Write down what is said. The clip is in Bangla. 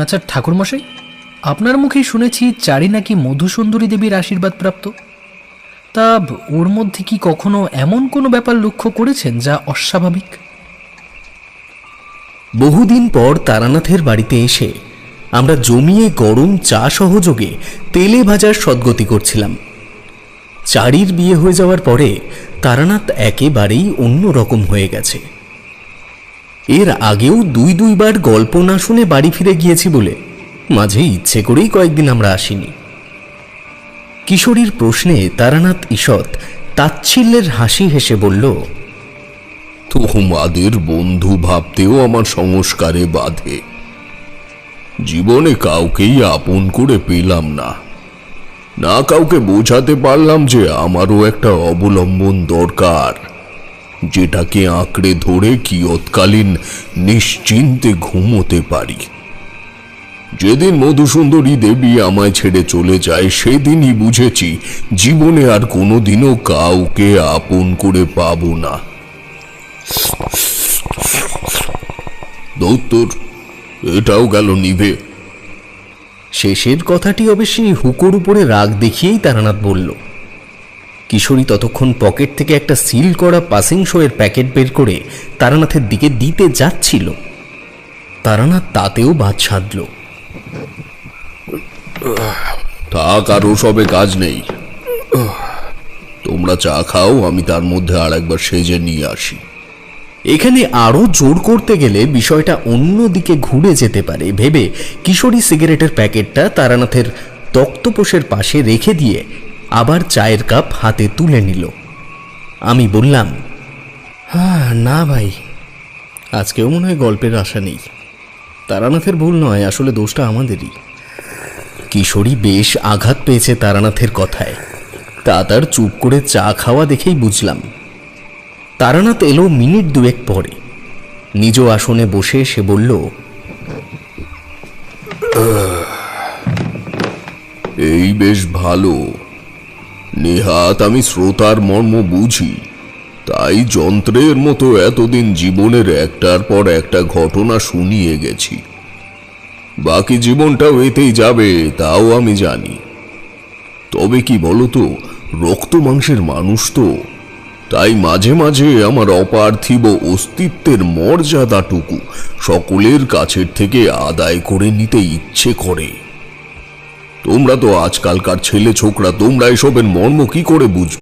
আচ্ছা ঠাকুরমশাই, আপনার মুখেই শুনেছি চারি নাকি মধুসুন্দরী দেবীর আশীর্বাদ প্রাপ্ত। তা ওর মধ্যে কি কখনো এমন কোনো ব্যাপার লক্ষ্য করেছেন যা অস্বাভাবিক? বহুদিন পর তারানাথের বাড়িতে এসে আমরা জমিয়ে গরম চা সহযোগে তেলে ভাজার সদ্গতি করছিলাম। চারির বিয়ে হয়ে যাওয়ার পরে তারানাথ একেবারেই অন্য রকম হয়ে গেছে। এর আগেও দুইবার গল্প না শুনে বাড়ি ফিরে গিয়েছি বলে মাঝে ইচ্ছে করেই কয়েকদিন আমরা আসিনি। কিশোরীর প্রশ্নে তারানাথ ঈষৎ তাচ্ছিল্যের হাসি হেসে বলল, তোমাদের বন্ধু ভাবতেও আমার সংস্কারে বাধে। জীবনে কাউকেই আপন করে পেলাম না, না কাউকে বোঝাতে পারলাম যে আমারও একটা অবলম্বন দরকার, যেটাকে আঁকড়ে ধরে কিয়ৎকালীন নিশ্চিন্তে ঘুমোতে পারি। যেদিন মধুসুন্দরী দেবী আমায় ছেড়ে চলে যায় সেদিনই বুঝেছি জীবনে আর কোনোদিনও কাউকে আপন করে পাবো না। দৌত্তর, এটাও গেল নিভে। শেষের কথাটি অবশ্যই হুকোর উপরে রাগ দেখিয়েই তারানাথ বলল। কিশোরী ততক্ষণ পকেট থেকে একটা সিল করা পাসিং শোয়ের প্যাকেট বের করে তারানাথের দিকে দিতে যাচ্ছিল। তারানাথ তাতেও বাদ সাধল। থাক, আর ওসবে কাজ নেই। তোমরা চা খাও, আমি তার মধ্যে আর একবার সেজে নিয়ে আসি। এখানে আরো জোর করতে গেলে বিষয়টা অন্য দিকে ঘুরে যেতে পারে ভেবে কিশোরী সিগারেটের প্যাকেটটা তারানাথের তক্তপোষের পাশে রেখে দিয়ে আবার চায়ের কাপ হাতে তুলে নিল। আমি বললাম, হ্যাঁ না ভাই, আজকেও মনে হয় গল্পের আশা নেই। তারানাথের ভুল নয়, আসলে দোষটা আমাদেরই। কিশোরী বেশ আঘাত পেয়েছে তারানাথের কথায়। তা তার চুপ করে চা খাওয়া দেখেই বুঝলাম। তারানাথ এলো মিনিট দুয়েক পরে। নিজ আসনে বসে সে বলল, এই বেশ ভালো। নেহাত আমি শ্রোতার মর্ম বুঝি, তাই যন্ত্রের মতো এতদিন জীবনের একটার পর একটা ঘটনা শুনিয়ে গেছি। বাকি জীবনটাও এতেই যাবে তাও আমি জানি। তবে কি বলতো, রক্ত মাংসের মানুষ তো, তাই মাঝে মাঝে আমার অপার্থিব অস্তিত্বের মর্যাদাটুকু সকলের কাছের থেকে আদায় করে নিতে ইচ্ছে করে। তোমরা তো আজকালকার ছেলে ছোকরা, তোমরা এসবের মর্ম কি করে বুঝবে?